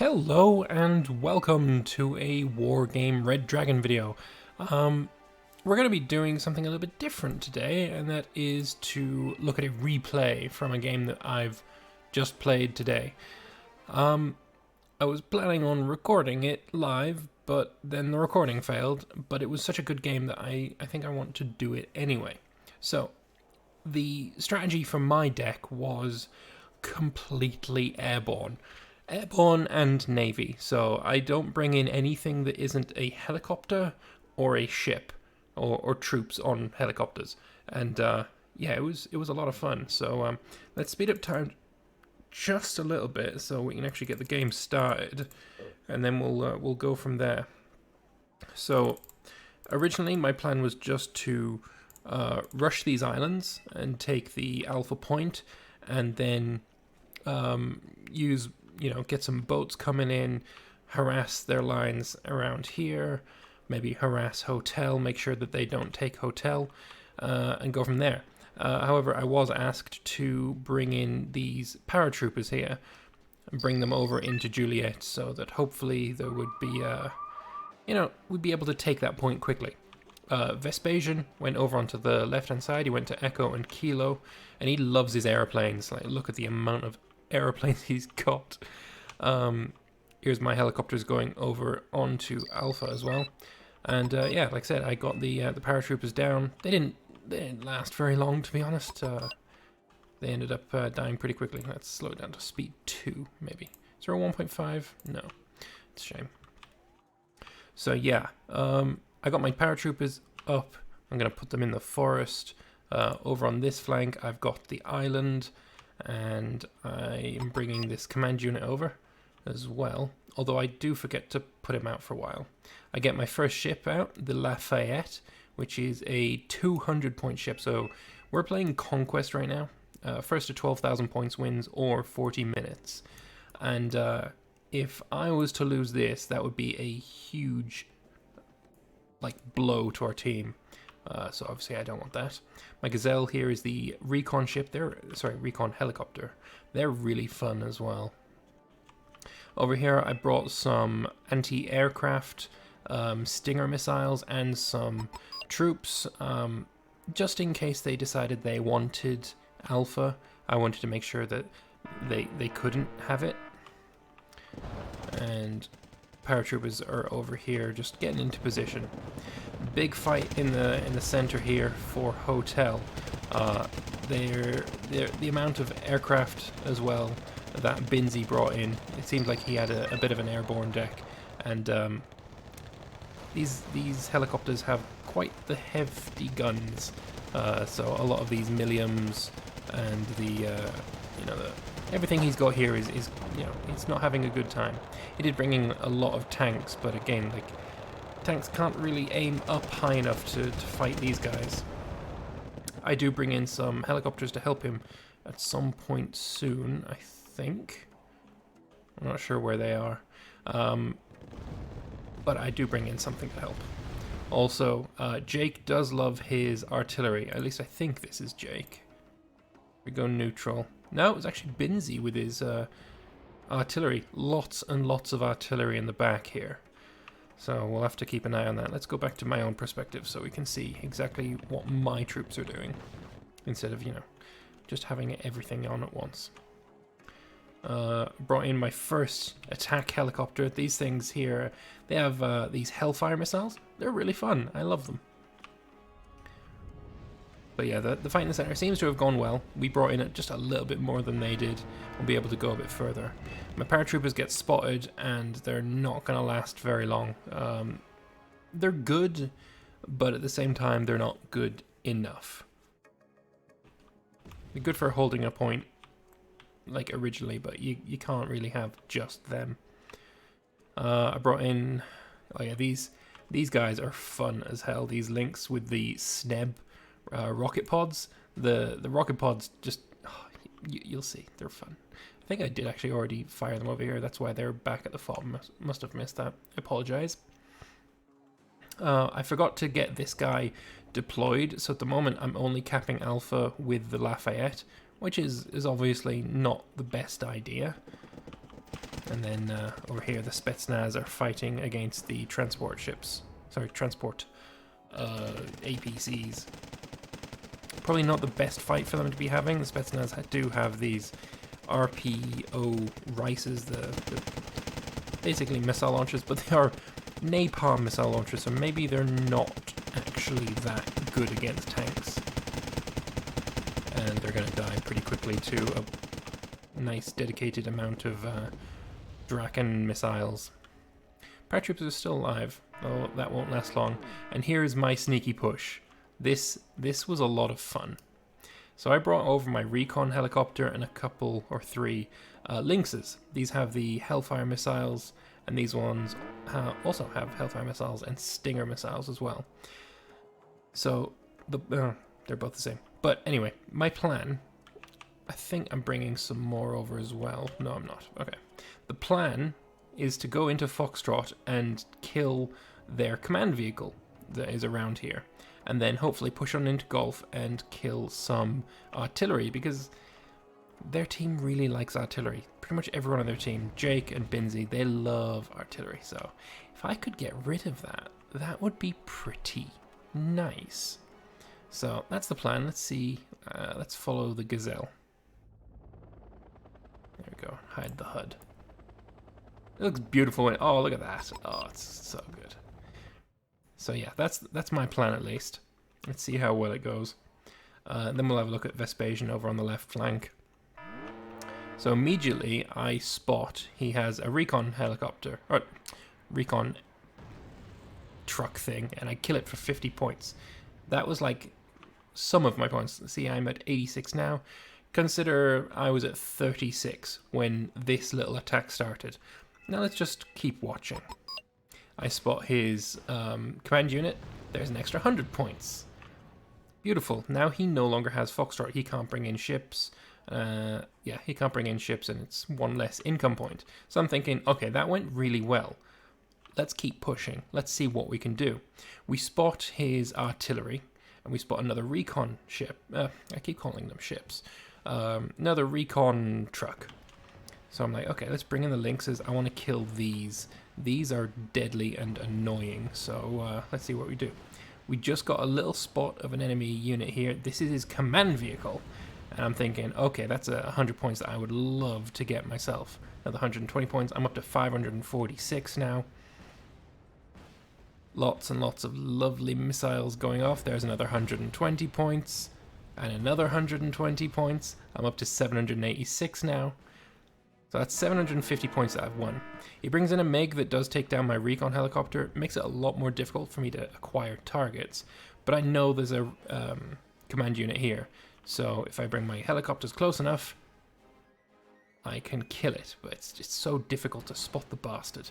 Hello and welcome to a Wargame Red Dragon video. We're going to be doing something a little bit different today, and that is to look at a replay from a game that I've just played today. I was planning on recording it live, but then the recording failed, but it was such a good game that I think I want to do it anyway. So, the strategy for my deck was completely airborne. Airborne and Navy, so I don't bring in anything that isn't a helicopter or a ship or troops on helicopters. And yeah, it was a lot of fun. So let's speed up time just a little bit so we can actually get the game started, and then we'll go from there. So originally my plan was just to rush these islands and take the alpha point, and then get some boats coming in, harass their lines around here, maybe harass hotel, make sure that they don't take hotel, and go from there. However, I was asked to bring in these paratroopers here and bring them over into Juliet, so that hopefully there would be, we'd be able to take that point quickly. Vespasian went over onto the left-hand side. He went to Echo and Kilo, and he loves his airplanes. Like, look at the amount of airplanes he's got. Here's my helicopters going over onto Alpha as well. And yeah, like I said, I got the paratroopers down. They didn't last very long, to be honest. They ended up dying pretty quickly. Let's slow it down to speed 2, maybe. Is there a 1.5? No, it's a shame. So yeah, I got my paratroopers up. I'm going to put them in the forest. Over on this flank, I've got the island, and I am bringing this command unit over as well, although I do forget to put him out for a while. I get my first ship out, the Lafayette, which is a 200-point ship, so we're playing Conquest right now. First to 12,000 points wins, or 40 minutes. And if I was to lose this, that would be a huge blow to our team. So obviously I don't want that. My Gazelle here is the recon ship. Recon helicopter. They're really fun as well. Over here I brought some anti-aircraft Stinger missiles and some troops, just in case they decided they wanted Alpha. I wanted to make sure that they couldn't have it. And paratroopers are over here just getting into position. Big fight in the center here for hotel. The amount of aircraft as well that Binzi brought in, it seemed like he had a bit of an airborne deck, and these helicopters have quite the hefty guns. So a lot of these milliums and everything he's got here is he's not having a good time. He did bring in a lot of tanks, but again, tanks can't really aim up high enough to fight these guys. I do bring in some helicopters to help him at some point soon, I think. I'm not sure where they are. But I do bring in something to help. Also, Jake does love his artillery. At least I think this is Jake. We go neutral. No, it was actually Binzi with his artillery. Lots and lots of artillery in the back here. So we'll have to keep an eye on that. Let's go back to my own perspective so we can see exactly what my troops are doing, instead of, just having everything on at once. Brought in my first attack helicopter. These things here, they have these Hellfire missiles. They're really fun. I love them. But yeah, the fight in the center seems to have gone well. We brought in just a little bit more than they did. We'll be able to go a bit further. My paratroopers get spotted, and they're not going to last very long. They're good, but at the same time, they're not good enough. They're good for holding a point, like originally, but you can't really have just them. I brought in... Oh yeah, these guys are fun as hell. These Lynx with the SNEB rocket pods. The rocket pods just... you'll see, they're fun. I think I did actually already fire them over here. That's why they're back at the FOB. Must have missed that. I apologize. I forgot to get this guy deployed, so at the moment I'm only capping Alpha with the Lafayette, which is obviously not the best idea. And then over here, the Spetsnaz are fighting against the transport ships. Sorry, transport APCs. Probably not the best fight for them to be having. The Spetsnaz do have these RPO Rices, the basically missile launchers, but they are napalm missile launchers, so maybe they're not actually that good against tanks. And they're going to die pretty quickly to a nice dedicated amount of Draken missiles. Paratroopers are still alive, though that won't last long. And here is my sneaky push. This was a lot of fun. So I brought over my recon helicopter and a couple or three Lynxes. These have the Hellfire missiles, and these ones also have Hellfire missiles and Stinger missiles as well. So they're both the same. But anyway, my plan, I think I'm bringing some more over as well. No, I'm not. Okay. The plan is to go into Foxtrot and kill their command vehicle that is around here. And then hopefully push on into Gulf and kill some artillery, because their team really likes artillery. Pretty much everyone on their team, Jake and Binsey, they love artillery. So if I could get rid of that, that would be pretty nice. So that's the plan. Let's see. Let's follow the Gazelle. There we go. Hide the HUD. It looks beautiful. Oh, look at that. Oh, it's so good. So yeah, that's my plan at least. Let's see how well it goes. Then we'll have a look at Vespasian over on the left flank. So immediately I spot he has a recon helicopter, or recon truck thing, and I kill it for 50 points. That was like some of my points. See, I'm at 86 now. Consider I was at 36 when this little attack started. Now let's just keep watching. I spot his command unit. There's an extra 100 points. Beautiful. Now he no longer has Foxtrot. He can't bring in ships. Yeah, he can't bring in ships, and it's one less income point. So I'm thinking, okay, that went really well. Let's keep pushing. Let's see what we can do. We spot his artillery, and we spot another recon ship. I keep calling them ships. Another recon truck. So I'm like, okay, let's bring in the Lynxes. I want to kill these. These are deadly and annoying, so let's see what we do. We just got a little spot of an enemy unit here. This is his command vehicle. And I'm thinking, okay, that's 100 points that I would love to get myself. Another 120 points. I'm up to 546 now. Lots and lots of lovely missiles going off. There's another 120 points. And another 120 points. I'm up to 786 now. So that's 750 points that I've won. He brings in a MiG that does take down my recon helicopter. It makes it a lot more difficult for me to acquire targets. But I know there's a command unit here. So if I bring my helicopters close enough, I can kill it. But it's just so difficult to spot the bastard.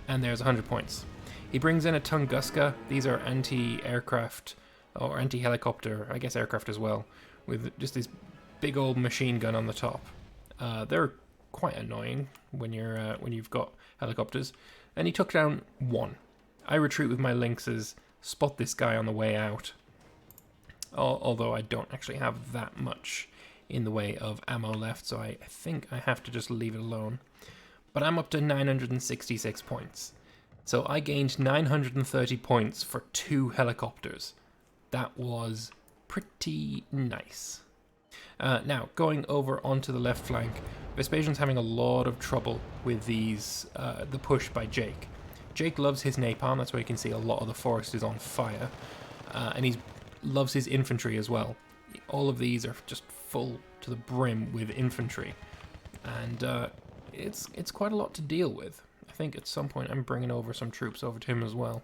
And there's 100 points. He brings in a Tunguska. These are anti-aircraft, or anti-helicopter, I guess aircraft as well, with just this big old machine gun on the top. They're quite annoying when you've got helicopters. And he took down one. I retreat with my Lynxes, spot this guy on the way out. Although I don't actually have that much in the way of ammo left, so I think I have to just leave it alone. But I'm up to 966 points. So I gained 930 points for 2 helicopters. That was pretty nice. Now, going over onto the left flank, Vespasian's having a lot of trouble with these, the push by Jake. Jake loves his napalm, that's why you can see a lot of the forest is on fire. And he loves his infantry as well. All of these are just full to the brim with infantry. And it's quite a lot to deal with. I think at some point I'm bringing over some troops over to him as well.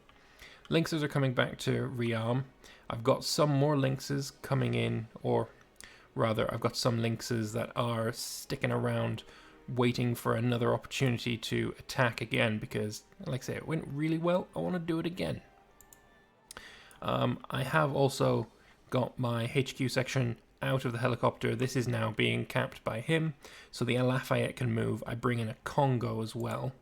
Lynxes are coming back to rearm. I've got some more Lynxes coming in, or rather, I've got some Lynxes that are sticking around waiting for another opportunity to attack again because, like I say, it went really well. I want to do it again. I have also got my HQ section out of the helicopter. This is now being capped by him, so the Lafayette can move. I bring in a Congo as well,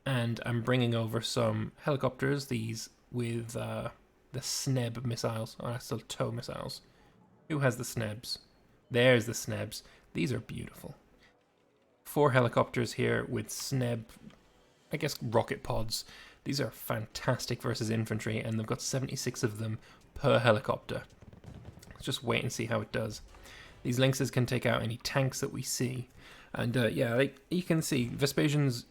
and I'm bringing over some helicopters, these with the SNEB missiles, or still TOW missiles. Who has the SNEBs? There's the SNEBs. These are beautiful. 4 helicopters here with SNEB, I guess rocket pods. These are fantastic versus infantry, and they've got 76 of them per helicopter. Let's just wait and see how it does. These Lynxes can take out any tanks that we see. And yeah, like you can see, Vespasian's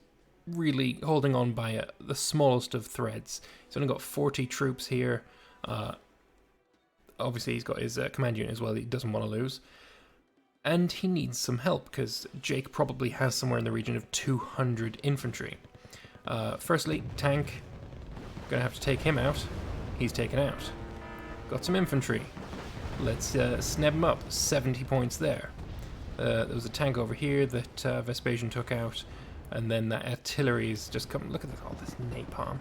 really holding on by the smallest of threads. He's only got 40 troops here. Obviously, he's got his command unit as well that he doesn't want to lose. And he needs some help, because Jake probably has somewhere in the region of 200 infantry. Firstly, tank. Gonna have to take him out. He's taken out. Got some infantry. Let's sneb him up. 70 points there. There was a tank over here that Vespasian took out. And then that artillery's just come. Look at this, all this napalm.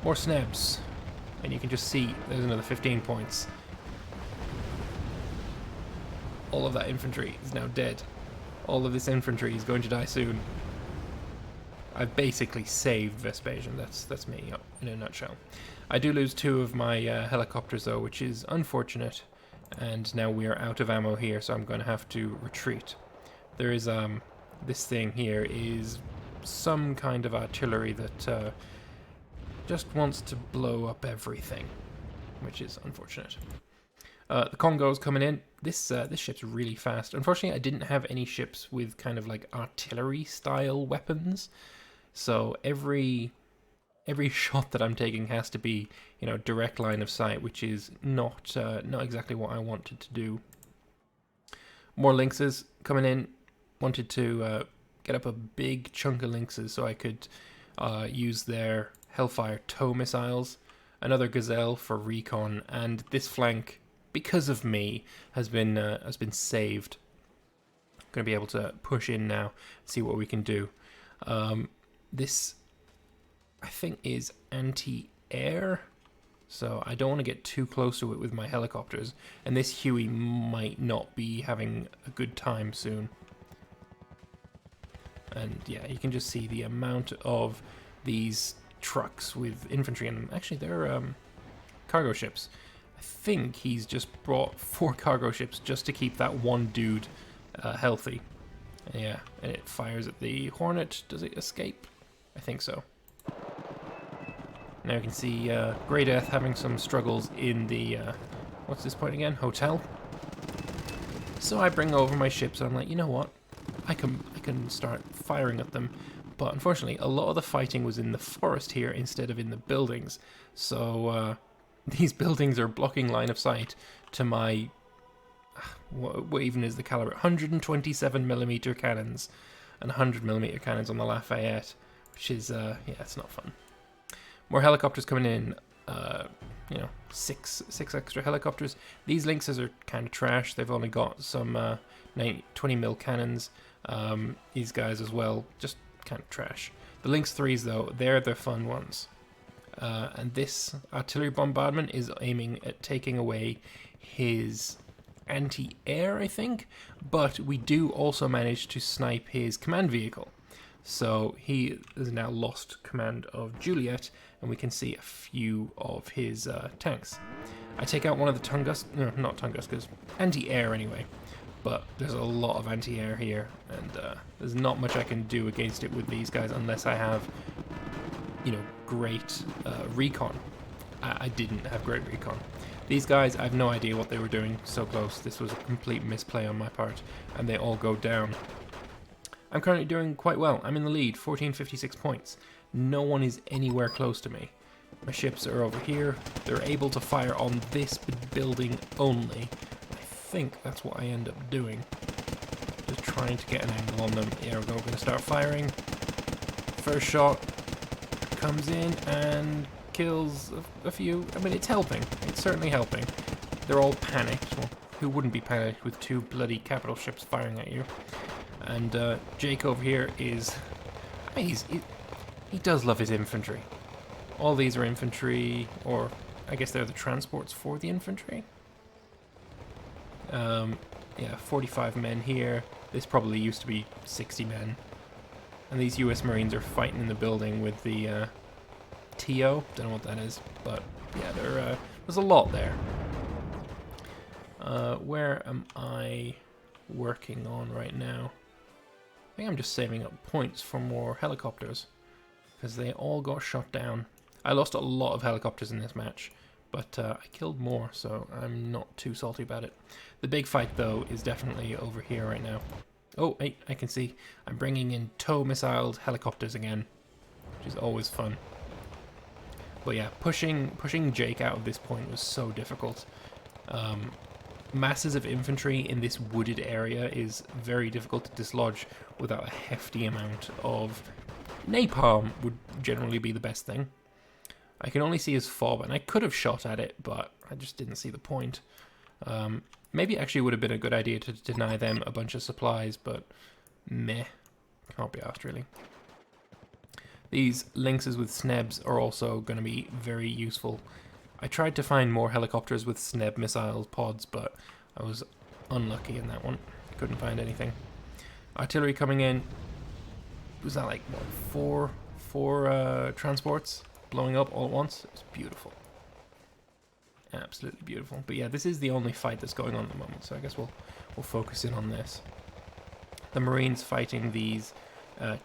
More snebs. And you can just see there's another 15 points. All of that infantry is now dead. All of this infantry is going to die soon. I've basically saved Vespasian. That's me in a nutshell. I do lose 2 of my helicopters though, which is unfortunate. And now we are out of ammo here, so I'm going to have to retreat. There is this thing here is some kind of artillery that just wants to blow up everything, which is unfortunate. The Congo's coming in. This ship's really fast. Unfortunately, I didn't have any ships with kind of like artillery-style weapons, so every shot that I'm taking has to be, you know, direct line of sight, which is not exactly what I wanted to do. More Lynxes coming in. Wanted to get up a big chunk of Lynxes so I could use their Hellfire tow missiles. Another Gazelle for recon, and this flank, because of me, has been saved. Going to be able to push in now, see what we can do. This, I think, is anti-air, so I don't want to get too close to it with my helicopters. And this Huey might not be having a good time soon. And yeah, you can just see the amount of these trucks with infantry in them. Actually, they're cargo ships. I think he's just brought 4 cargo ships just to keep that one dude healthy. Yeah, and it fires at the Hornet. Does it escape? I think so. Now you can see Grey Death having some struggles in the, what's this point again? Hotel. So I bring over my ships and I'm like, you know what? I can start firing at them. But unfortunately, a lot of the fighting was in the forest here instead of in the buildings. So these buildings are blocking line of sight to my, what even is the caliber? 127mm cannons and 100mm cannons on the Lafayette, which is, yeah, it's not fun. More helicopters coming in, you know, six extra helicopters. These Lynxes are kind of trash. They've only got some 20mm cannons. These guys as well, just kind of trash. The Lynx 3s though, they're the fun ones. And this artillery bombardment is aiming at taking away his anti-air, I think, but we do also manage to snipe his command vehicle. So he has now lost command of Juliet, and we can see a few of his tanks. I take out one of the Tungus, no, not Tunguskers, anti-air anyway. But there's a lot of anti-air here, and there's not much I can do against it with these guys unless I have, you know, great recon. I didn't have great recon. These guys, I have no idea what they were doing so close. This was a complete misplay on my part, and they all go down. I'm currently doing quite well. I'm in the lead, 1456 points. No one is anywhere close to me. My ships are over here. They're able to fire on this building only. I think that's what I end up doing. Just trying to get an angle on them. Here we go, we're going to start firing. First shot comes in and kills a few. I mean, it's helping. It's certainly helping. They're all panicked. Well, who wouldn't be panicked with 2 bloody capital ships firing at you? And Jake over here is... I mean, he does love his infantry. All these are infantry, or I guess they're the transports for the infantry. Yeah, 45 men here. This probably used to be 60 men. And these US Marines are fighting in the building with the TO. Don't know what that is, but yeah, there's a lot there. Where am I? working on right now? I think I'm just saving up points for more helicopters, because they all got shot down. I lost a lot of helicopters in this match, but I killed more, so I'm not too salty about it. The big fight, though, is definitely over here right now. Oh, hey, I can see I'm bringing in tow-missiled helicopters again, which is always fun. But yeah, pushing Jake out of this point was so difficult. Masses of infantry in this wooded area is very difficult to dislodge without a hefty amount of napalm. Would generally be the best thing. I can only see his fob, and I could have shot at it, but I just didn't see the point. Maybe it actually would have been a good idea to deny them a bunch of supplies, but meh. Can't be asked, really. These lynxes with snebs are also going to be very useful. I tried to find more helicopters with sneb missile pods, but I was unlucky in that one. Couldn't find anything. Artillery coming in. Was that like, what, four transports blowing up all at once? It's beautiful. Absolutely beautiful. But yeah, this is the only fight that's going on at the moment, so I guess we'll focus in on this. The Marines fighting these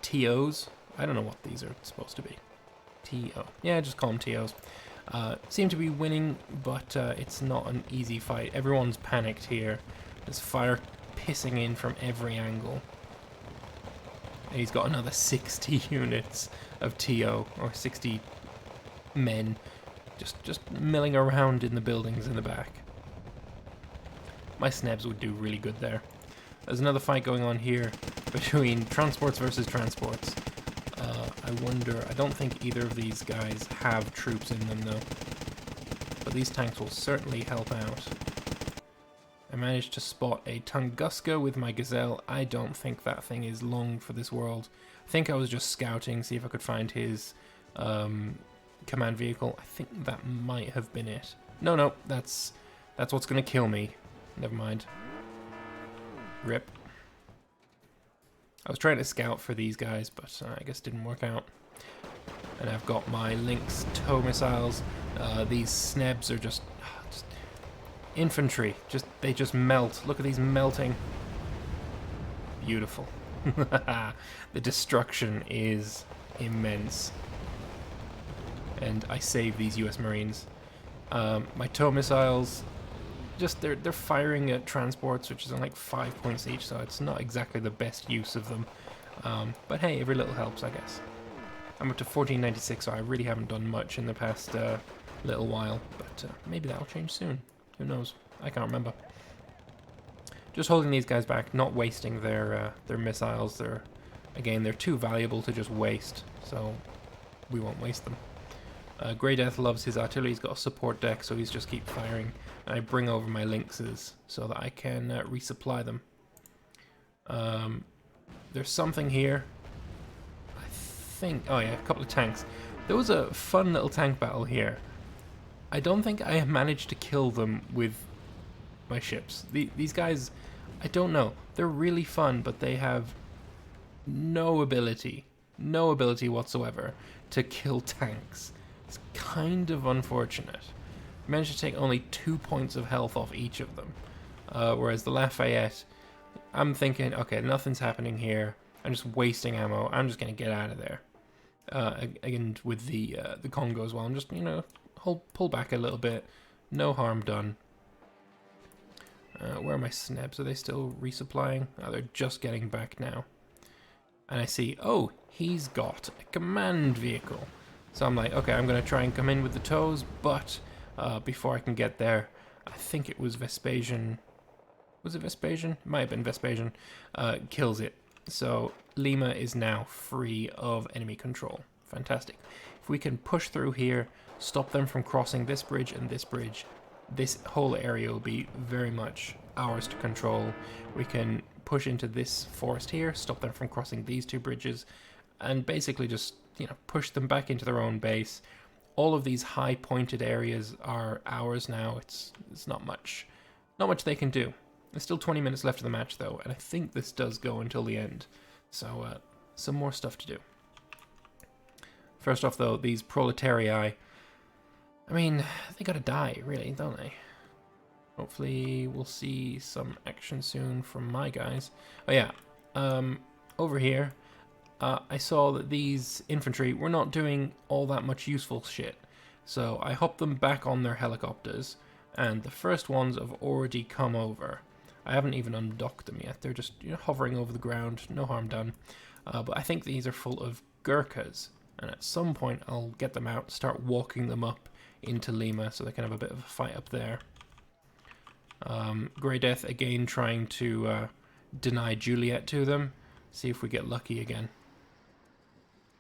TOs. I don't know what these are supposed to be. TO. Yeah, just call them TOs. Seem to be winning, but it's not an easy fight. Everyone's panicked here. There's fire pissing in from every angle. And he's got another 60 units of TO, or 60 men, just milling around in the buildings in the back. My snebs would do really good there. There's another fight going on here between transports versus transports. I wonder, I don't think either of these guys have troops in them though. But these tanks will certainly help out. I managed to spot a Tunguska with my Gazelle. I don't think that thing is long for this world. I think I was just scouting, see if I could find his command vehicle. I think that might have been it. No, that's what's gonna kill me. Never mind. Rip. I was trying to scout for these guys, but I guess it didn't work out. And I've got my Lynx tow missiles. These snebs are just infantry. They just melt. Look at these melting. Beautiful. The destruction is immense. And I save these US Marines. My tow missiles, they're firing at transports, which is on like 5 points each, so it's not exactly the best use of them. But hey, every little helps, I guess. I'm up to 1496, so I really haven't done much in the past little while, but maybe that'll change soon. Who knows? I can't remember. Just holding these guys back, not wasting their missiles. They're too valuable to just waste, so we won't waste them. Grey Death loves his artillery. He's got a support deck, so he's just keep firing. And I bring over my Lynxes so that I can resupply them. There's something here. I think... Oh yeah, a couple of tanks. There was a fun little tank battle here. I don't think I have managed to kill them with my ships. These guys, I don't know. They're really fun, but they have no ability whatsoever to kill tanks. It's kind of unfortunate. I managed to take only 2 points of health off each of them. Whereas the Lafayette, I'm thinking, okay, nothing's happening here. I'm just wasting ammo. I'm just going to get out of there. Again, with the Congo as well. I'm just, pull back a little bit. No harm done. Where are my snebs? Are they still resupplying? Oh, they're just getting back now. And I see, oh, he's got a command vehicle. So I'm like, okay, I'm going to try and come in with the tows, but before I can get there, I think it was Vespasian. Was it Vespasian? It might have been Vespasian. Kills it. So Lima is now free of enemy control. Fantastic. If we can push through here, stop them from crossing this bridge and this bridge, this whole area will be very much ours to control. We can push into this forest here, stop them from crossing these two bridges, and basically just, push them back into their own base. All of these high pointed areas are ours now. It's not much they can do. There's still 20 minutes left of the match though, and I think this does go until the end. So some more stuff to do. First off though, these proletarii, I mean, they gotta die, really, don't they? Hopefully we'll see some action soon from my guys. Oh yeah, over here, I saw that these infantry were not doing all that much useful shit. So I hopped them back on their helicopters, and the first ones have already come over. I haven't even undocked them yet. They're just hovering over the ground, no harm done. But I think these are full of Gurkhas, and at some point I'll get them out, start walking them up into Lima so they can have a bit of a fight up there. Grey Death again trying to deny Juliet to them. See if we get lucky again.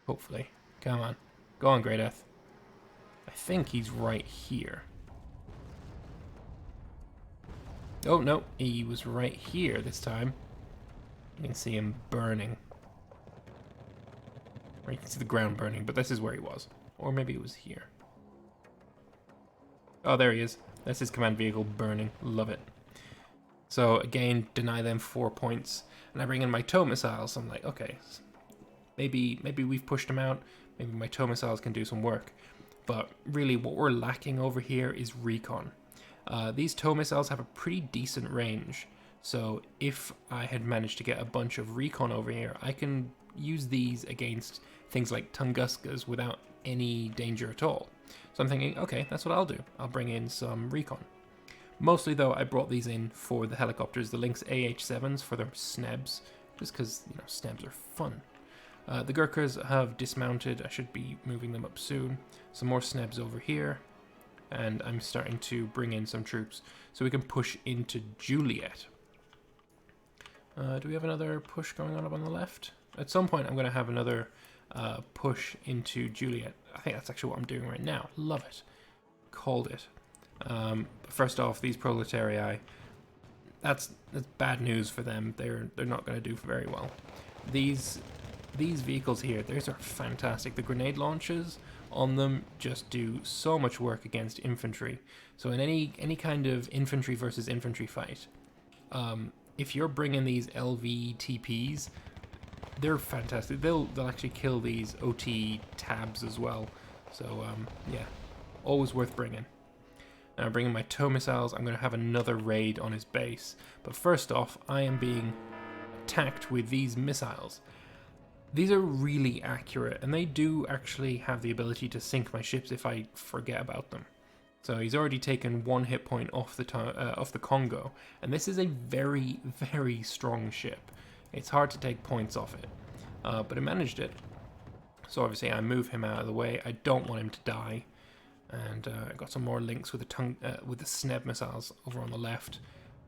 Hopefully. Come on. Go on, Grey Death. I think he's right here. Oh, no. He was right here this time. You can see him burning. Or you can see the ground burning, but this is where he was. Or maybe it was here. Oh, there he is. That's his command vehicle burning. Love it. So, again, deny them 4 points. And I bring in my tow missiles. I'm like, okay, maybe we've pushed them out. Maybe my tow missiles can do some work. But really, what we're lacking over here is recon. These tow missiles have a pretty decent range. So, if I had managed to get a bunch of recon over here, I can use these against things like Tunguskas without any danger at all. So I'm thinking, okay, that's what I'll do. I'll bring in some recon. Mostly, though, I brought these in for the helicopters, the Lynx AH-7s for their snebs, just because, snebs are fun. The Gurkhas have dismounted. I should be moving them up soon. Some more snebs over here. And I'm starting to bring in some troops so we can push into Juliet. Do we have another push going on up on the left? At some point, I'm going to have another push into Juliet. I think that's actually what I'm doing right now. Love it. Called it. First off, these proletarii, that's bad news for them. They're not going to do very well. These vehicles here, these are fantastic. The grenade launchers on them just do so much work against infantry. So in any kind of infantry versus infantry fight, if you're bringing these LVTPs, they're fantastic. They'll actually kill these OT tabs as well. So yeah, always worth bringing. Now I'm bringing my tow missiles. I'm going to have another raid on his base. But first off, I am being attacked with these missiles. These are really accurate, and they do actually have the ability to sink my ships if I forget about them. So he's already taken 1 hit point off the Congo, and this is a very, very strong ship. It's hard to take points off it, but I managed it. So obviously I move him out of the way. I don't want him to die, and I got some more links with the Sneb missiles over on the left.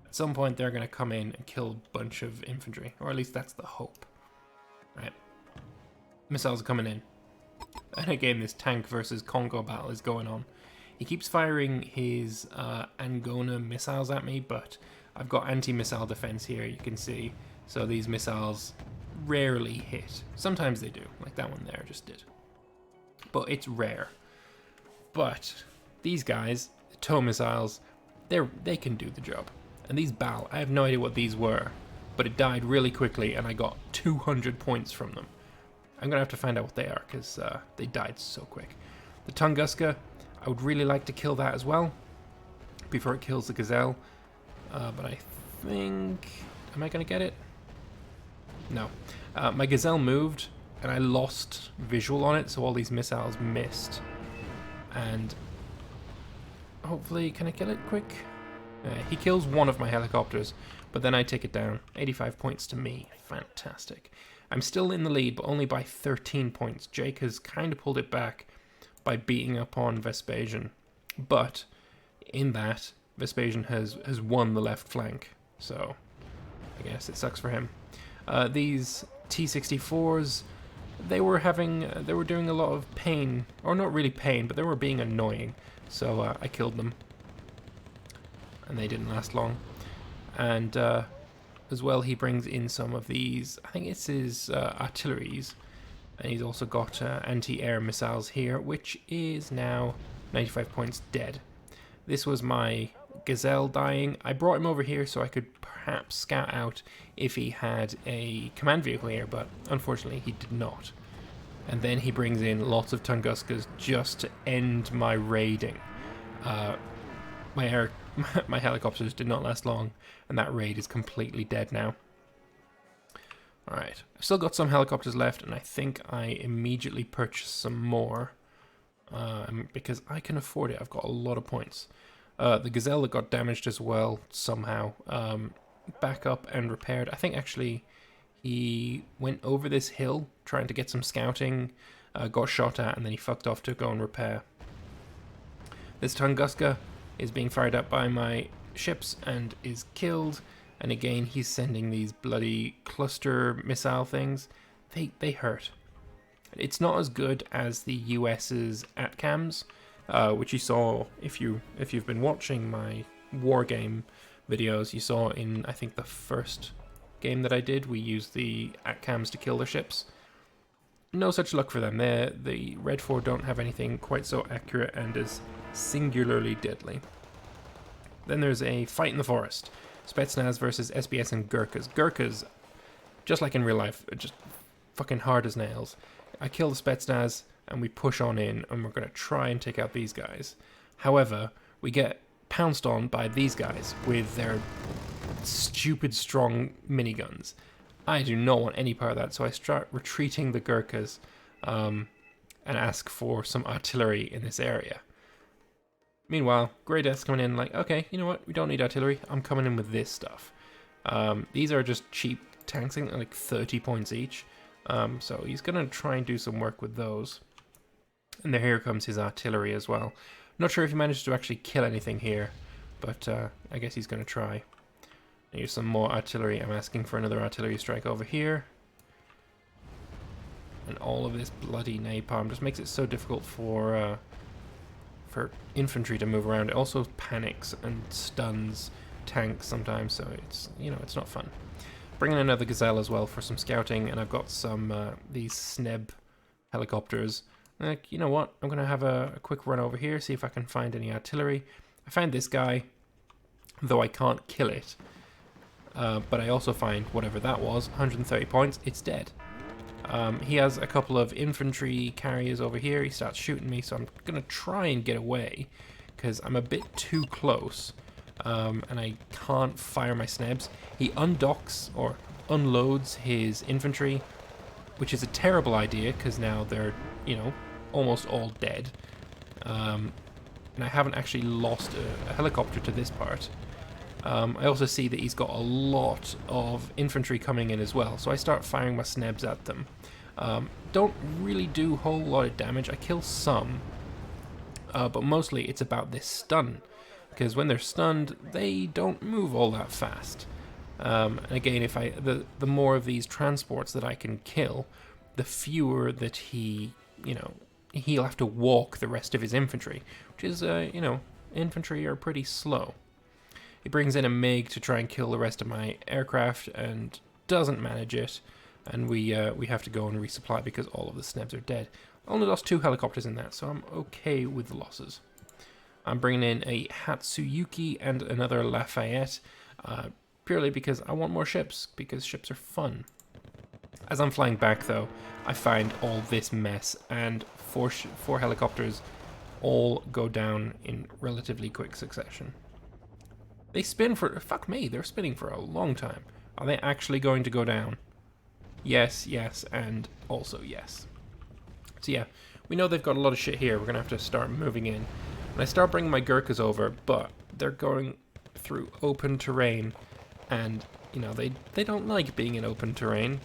At some point they're going to come in and kill a bunch of infantry, or at least that's the hope. Right. Missiles are coming in. And again, this tank versus Congo battle is going on. He keeps firing his Angona missiles at me, but I've got anti-missile defense here, you can see. So these missiles rarely hit. Sometimes they do, like that one there just did. But it's rare. But these guys, the tow missiles, they can do the job. And these BAL, I have no idea what these were, but it died really quickly and I got 200 points from them. I'm going to have to find out what they are, because they died so quick. The Tunguska, I would really like to kill that as well, before it kills the Gazelle. But I think... Am I going to get it? No. My Gazelle moved, and I lost visual on it, so all these missiles missed. And hopefully, can I kill it quick? He kills one of my helicopters, but then I take it down. 85 points to me. Fantastic. I'm still in the lead, but only by 13 points. Jake has kind of pulled it back by beating up on Vespasian. But in that, Vespasian has won the left flank. So I guess it sucks for him. These T-64s, they were doing a lot of pain, or not really pain, but they were being annoying. So I killed them, and they didn't last long. And as well, he brings in some of these, I think it's his artilleries, and he's also got anti-air missiles here, which is now 95 points dead. This was my Gazelle dying. I brought him over here so I could perhaps scout out if he had a command vehicle here, but unfortunately he did not. And then he brings in lots of Tunguskas just to end my raiding. My my helicopters did not last long, and that raid is completely dead now. Alright, I've still got some helicopters left, and I think I immediately purchased some more. Because I can afford it. I've got a lot of points. The Gazelle that got damaged as well, somehow. Back up and repaired. I think actually he went over this hill trying to get some scouting, got shot at, and then he fucked off to go and repair. This Tunguska is being fired at by my ships and is killed. And again, he's sending these bloody cluster missile things. They hurt. It's not as good as the US's ATCAMs, which you saw if you've been watching my Wargame videos. You saw in, I think, the first game that I did, we used the ATCAMs to kill their ships. No such luck for them. The Red 4 don't have anything quite so accurate and is singularly deadly. Then there's a fight in the forest. Spetsnaz versus SBS and Gurkhas. Gurkhas, just like in real life, are just fucking hard as nails. I kill the Spetsnaz and we push on in and we're going to try and take out these guys. However, we get pounced on by these guys with their stupid strong miniguns. I do not want any part of that, so I start retreating the Gurkhas and ask for some artillery in this area. Meanwhile, Grey Death's coming in like, okay, you know what, we don't need artillery, I'm coming in with this stuff. These are just cheap tanks, like 30 points each. So he's going to try and do some work with those. And here comes his artillery as well. Not sure if he managed to actually kill anything here, but I guess he's going to try. Here's some more artillery. I'm asking for another artillery strike over here. And all of this bloody napalm just makes it so difficult for infantry to move around. It also panics and stuns tanks sometimes, so it's, you know, it's not fun. Bringing another Gazelle as well for some scouting, and I've got some these SNEB helicopters. Like, you know what? I'm going to have a quick run over here, see if I can find any artillery. I found this guy, though I can't kill it. But I also find whatever that was, 130 points, it's dead. He has a couple of infantry carriers over here. He starts shooting me, so I'm going to try and get away, because I'm a bit too close. And I can't fire my snebs. He undocks or unloads his infantry, which is a terrible idea because now they're, you know, almost all dead. And I haven't actually lost a helicopter to this part. I also see that he's got a lot of infantry coming in as well, so I start firing my snebs at them. Don't really do a whole lot of damage. I kill some, but mostly it's about this stun. Because when they're stunned, they don't move all that fast. And again, if the more of these transports that I can kill, the fewer that he, you know, he'll have to walk the rest of his infantry, which is, you know, infantry are pretty slow. He brings in a MiG to try and kill the rest of my aircraft and doesn't manage it, and we have to go and resupply because all of the snebs are dead. I only lost 2 helicopters in that, so I'm okay with the losses. I'm bringing in a Hatsuyuki and another Lafayette, purely because I want more ships, because ships are fun. As I'm flying back, though, I find all this mess, and four helicopters all go down in relatively quick succession. They spin for... fuck me, they're spinning for a long time. Are they actually going to go down? Yes, yes, and also yes. So yeah, we know they've got a lot of shit here. We're going to have to start moving in. And I start bringing my Gurkhas over, but they're going through open terrain, and, you know, they don't like being in open terrain.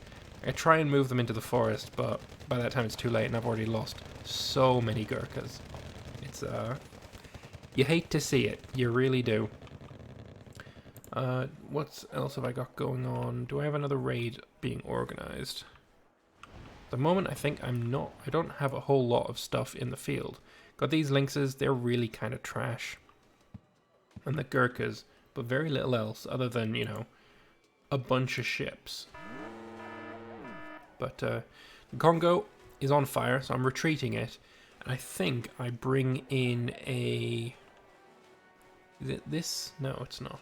I try and move them into the forest, but by that time it's too late, and I've already lost so many Gurkhas. It's, you hate to see it. You really do. What else have I got going on? Do I have another raid being organized? At the moment, I think I don't have a whole lot of stuff in the field. Got these Lynxes, they're really kind of trash. And the Gurkhas, but very little else other than, you know, a bunch of ships. But the Congo is on fire, so I'm retreating it. And I think I bring in a... is it this? No, it's not.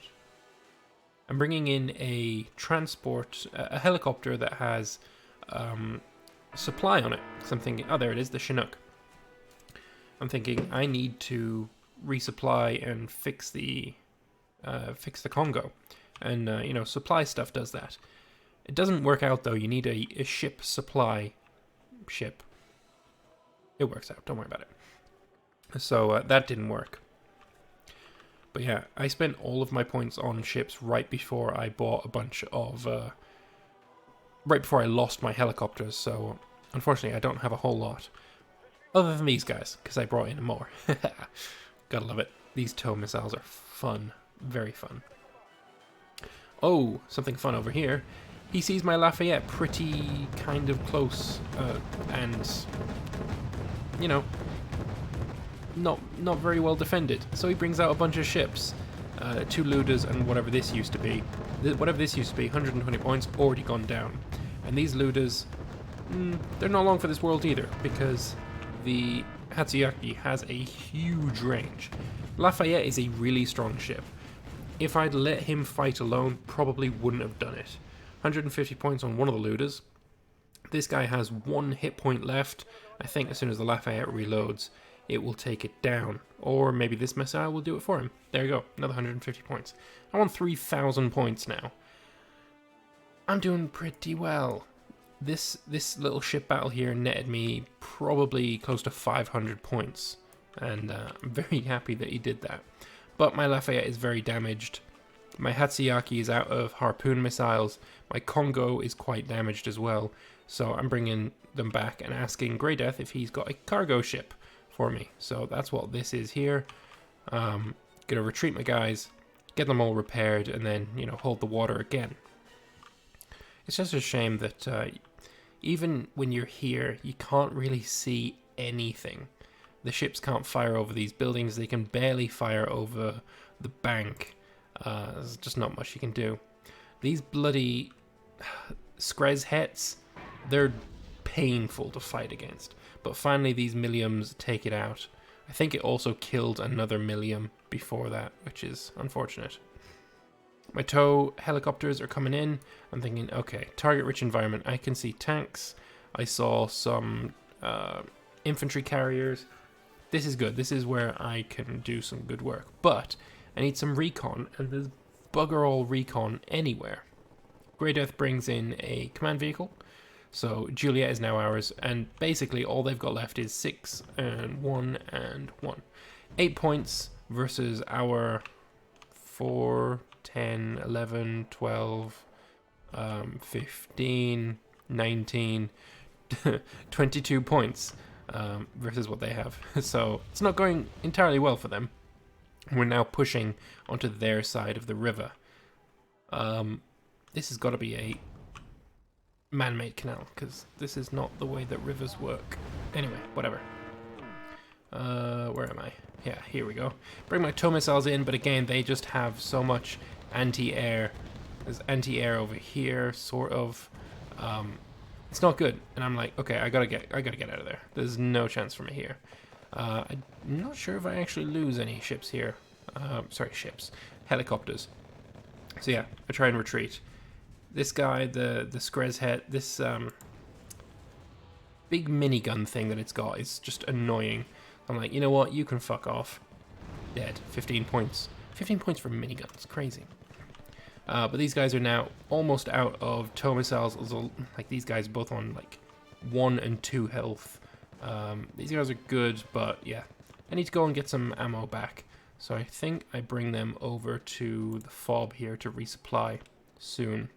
I'm bringing in a transport, a helicopter that has supply on it. So I'm thinking, oh, there it is, the Chinook. I'm thinking I need to resupply and fix the fix the Congo. And, you know, supply stuff does that. It doesn't work out, though. You need a ship supply ship. It works out. Don't worry about it. So that didn't work. But yeah, I spent all of my points on ships right before I bought a bunch of... right before I lost my helicopters, so unfortunately I don't have a whole lot. Other than these guys, because I brought in more. Gotta love it. These tow missiles are fun. Very fun. Oh, something fun over here. He sees my Lafayette pretty kind of close, and, you know, not very well defended. So he brings out a bunch of ships, 2 looters and whatever this used to be. Whatever this used to be, 120 points, already gone down. And these looters, they're not long for this world either, because the Hatsuyaki has a huge range. Lafayette is a really strong ship. If I'd let him fight alone, probably wouldn't have done it. 150 points on one of the looters. This guy has 1 hit point left. I think as soon as the Lafayette reloads, it will take it down. Or maybe this missile will do it for him. There you go, another 150 points. I'm on 3,000 points now. I'm doing pretty well. This little ship battle here netted me probably close to 500 points. And I'm very happy that he did that. But my Lafayette is very damaged. My Hatsuyaki is out of harpoon missiles. My Congo is quite damaged as well. So I'm bringing them back and asking Grey Death if he's got a cargo ship for me. So that's what this is here. Gonna retreat my guys, get them all repaired, and then, you know, hold the water again. It's just a shame that even when you're here, you can't really see anything. The ships can't fire over these buildings. They can barely fire over the bank. There's just not much you can do. These bloody skirmishes, they're painful to fight against. But finally these milliums take it out. I think it also killed another millium before that, which is unfortunate. My tow helicopters are coming in. I'm thinking, okay, target-rich environment. I can see tanks. I saw some infantry carriers. This is good. This is where I can do some good work. But I need some recon, and there's bugger all recon anywhere. Grey Death brings in a command vehicle. So Juliet is now ours, and basically all they've got left is 6 and 1 and 1. 8 points versus our 4, 10, 11, 12, 15, 19, 22 points versus what they have. So it's not going entirely well for them. We're now pushing onto their side of the river. This has got to be a man-made canal, because this is not the way that rivers work. Anyway, whatever. Where am I? Yeah, here we go. Bring my tow missiles in, but again, they just have so much anti-air. There's anti-air over here, sort of. It's not good, and I'm like, okay, I gotta get out of there. There's no chance for me here. I'm not sure if I actually lose any ships here. Sorry, ships, helicopters. So yeah, I try and retreat. This guy, the skirmishes, this big minigun thing that it's got is just annoying. I'm like, you know what? You can fuck off. Dead. 15 points. 15 points for miniguns. Crazy. But these guys are now almost out of tow missiles. Like, these guys both on like 1 and 2 health. These guys are good, but yeah. I need to go and get some ammo back. So I think I bring them over to the FOB here to resupply soon.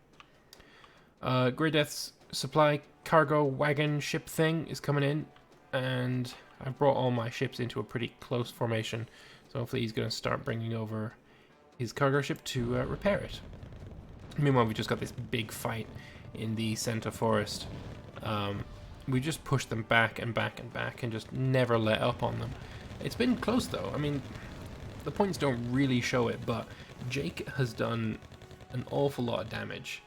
Grey Death's supply cargo wagon ship thing is coming in, and I've brought all my ships into a pretty close formation, so hopefully he's going to start bringing over his cargo ship to repair it. Meanwhile, we just got this big fight in the center forest. We just pushed them back and back and back and just never let up on them. It's been close though. I mean, the points don't really show it, but Jake has done an awful lot of damage.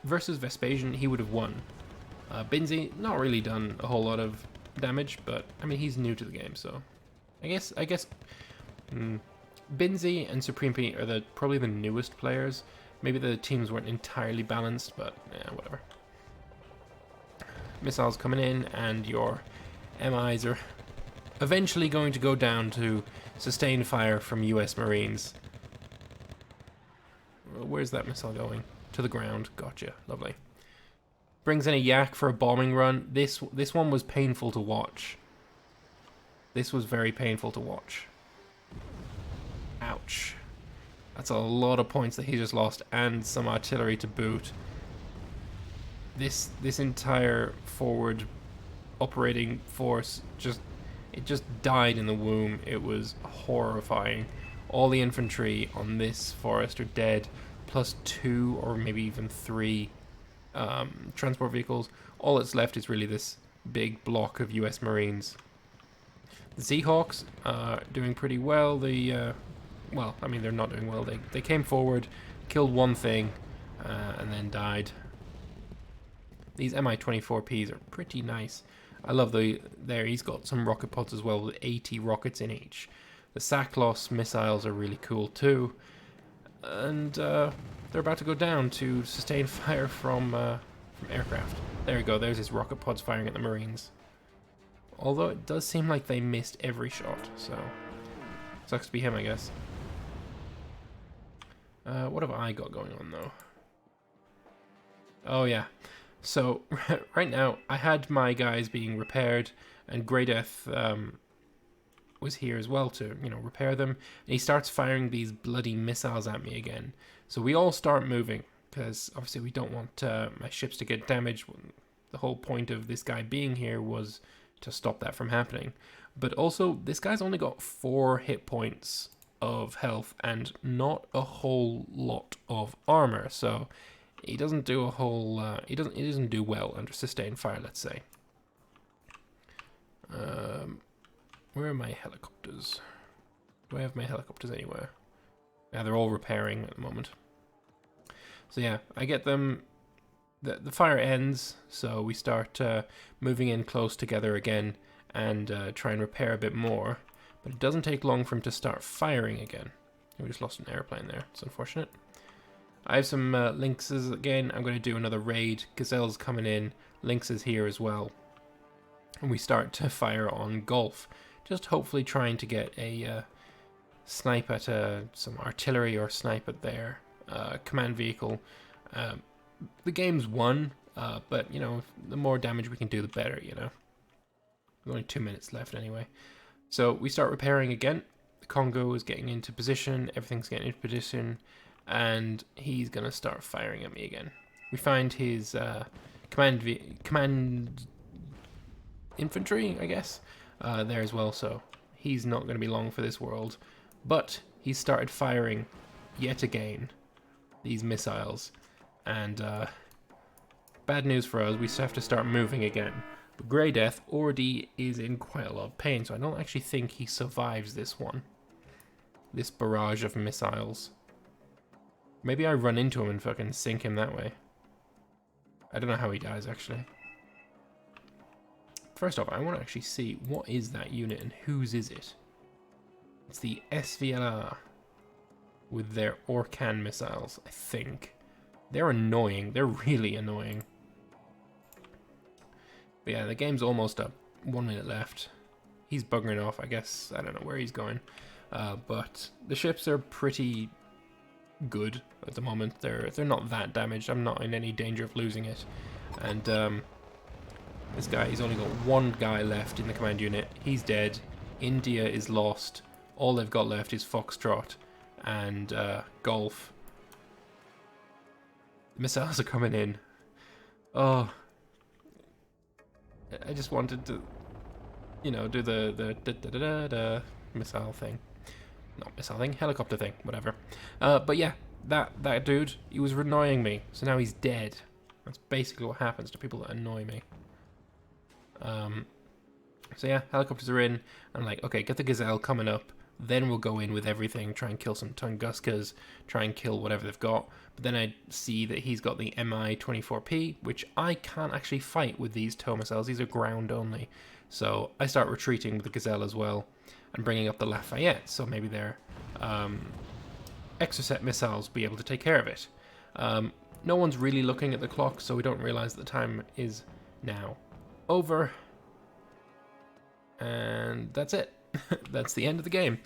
Versus Vespasian, he would have won. Binzi, not really done a whole lot of damage, but I mean, he's new to the game, so I guess Binzi and Supreme Pete are probably the newest players. Maybe the teams weren't entirely balanced, but yeah, whatever. Missiles coming in, and your MIs are eventually going to go down to sustained fire from US Marines. where's that missile going? To the ground. Gotcha. Lovely. Brings in a yak for a bombing run. This one was painful to watch. This was very painful to watch. Ouch. That's a lot of points that he just lost, and some artillery to boot. This entire forward operating force just died in the womb. It was horrifying. All the infantry on this forest are dead, plus 2 or maybe even 3 transport vehicles. All that's left is really this big block of US Marines. The Seahawks are doing pretty well. Well, I mean, they're not doing well. They came forward, killed one thing, and then died. These Mi-24Ps are pretty nice. I love there. He's got some rocket pods as well with 80 rockets in each. The Saklos missiles are really cool too. And they're about to go down to sustain fire from aircraft. There we go. There's his rocket pods firing at the Marines. Although it does seem like they missed every shot, so sucks to be him, I guess. What have I got going on though? Oh yeah. So right now I had my guys being repaired, and Grey Death was here as well to, you know, repair them. And he starts firing these bloody missiles at me again. So we all start moving, because obviously we don't want my ships to get damaged. The whole point of this guy being here was to stop that from happening. But also, this guy's only got 4 hit points of health and not a whole lot of armor, so he doesn't do a whole. He doesn't do well under sustained fire, let's say. Where are my helicopters? Do I have my helicopters anywhere? Yeah, they're all repairing at the moment. So yeah, I get them. The fire ends, so we start moving in close together again and try and repair a bit more. But it doesn't take long for him to start firing again. We just lost an airplane there. It's unfortunate. I have some Lynxes again. I'm going to do another raid. Gazelle's coming in. Lynx is here as well. And we start to fire on Gulf. Just hopefully trying to get a snipe at some artillery or snipe at their command vehicle. The game's won, but, you know, the more damage we can do, the better, you know. There's only 2 minutes left anyway. So we start repairing again. The Congo is getting into position. Everything's getting into position. And he's going to start firing at me again. We find his command infantry, I guess, there as well. So he's not going to be long for this world. But he started firing yet again these missiles. And bad news for us, we have to start moving again. But Grey Death already is in quite a lot of pain, so I don't actually think he survives this one. This barrage of missiles. Maybe I run into him and fucking sink him that way. I don't know how he dies, actually. First off, I want to actually see what is that unit and whose is it. It's the SVLR with their Orkan missiles, I think. They're annoying. They're really annoying. But yeah, the game's almost up. 1 minute left. He's buggering off, I guess. I don't know where he's going. But the ships are pretty good at the moment. They're not that damaged. I'm not in any danger of losing it. And this guy, he's only got 1 guy left in the command unit. He's dead. India is lost. All they've got left is Foxtrot and Golf. The missiles are coming in. Oh, I just wanted to, you know, do the missile thing. Not missile thing, helicopter thing, whatever. But yeah, that dude, he was annoying me, so now he's dead. That's basically what happens to people that annoy me. So yeah, helicopters are in. I'm like, okay, get the Gazelle coming up. Then we'll go in with everything, try and kill some Tunguskas, try and kill whatever they've got. But then I see that he's got the Mi-24P, which I can't actually fight with these tow missiles. These are ground only. So I start retreating with the Gazelle as well and bringing up the Lafayette. So maybe their Exocet missiles will be able to take care of it. No one's really looking at the clock, so we don't realize the time is now over. And that's it. That's the end of the game.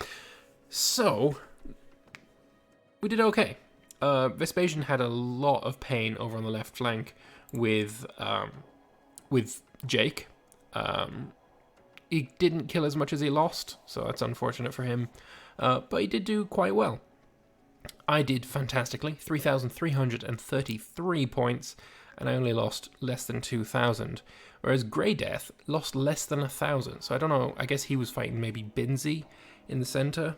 So, we did okay. Vespasian had a lot of pain over on the left flank with Jake. He didn't kill as much as he lost, so that's unfortunate for him. But he did do quite well. I did fantastically, 3,333 points, and I only lost less than 2,000. Whereas Grey Death lost less than 1,000. So I don't know, I guess he was fighting maybe Binzi in the center,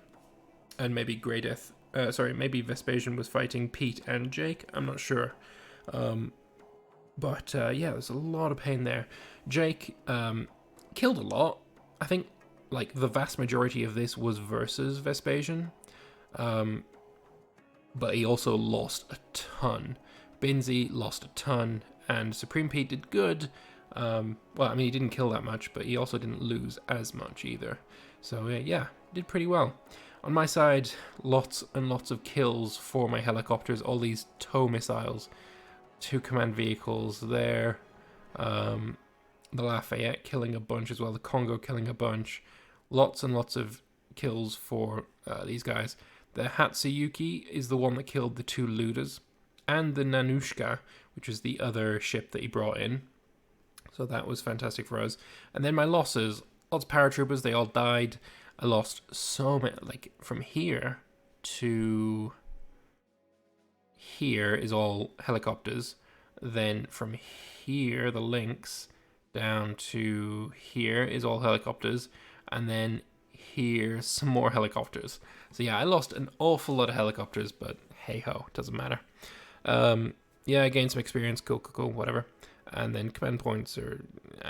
and maybe Grey Death, maybe Vespasian was fighting Pete and Jake, I'm not sure. But yeah, there's a lot of pain there. Jake killed a lot. I think like the vast majority of this was versus Vespasian. But he also lost a ton. Binzi lost a ton, and Supreme Pete did good. Well, I mean, he didn't kill that much, but he also didn't lose as much either. So yeah, did pretty well. On my side, lots and lots of kills for my helicopters, all these tow missiles, 2 command vehicles there, the Lafayette killing a bunch as well, the Congo killing a bunch, lots and lots of kills for these guys. The Hatsuyuki is the one that killed the 2 looters, and the Nanushka, which was the other ship that he brought in. So that was fantastic for us. And then my losses, lots of paratroopers, they all died. I lost so many, like from here to here is all helicopters. Then from here, the links, down to here is all helicopters. And then here, some more helicopters. So yeah, I lost an awful lot of helicopters, but hey-ho, doesn't matter. Yeah, I gained some experience, cool, whatever. And then command points or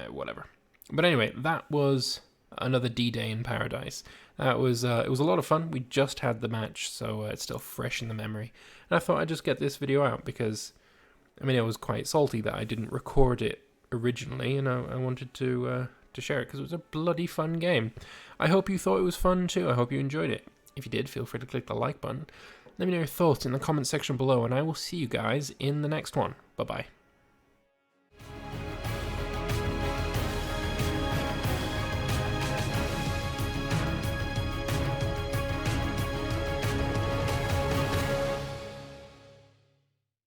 whatever. But anyway, that was another D-Day in Paradise. That was it was a lot of fun. We just had the match, so it's still fresh in the memory. And I thought I'd just get this video out because, I mean, it was quite salty that I didn't record it originally, and I wanted to share it because it was a bloody fun game. I hope you thought it was fun too. I hope you enjoyed it. If you did, feel free to click the like button. Let me know your thoughts in the comment section below, and I will see you guys in the next one. Bye-bye.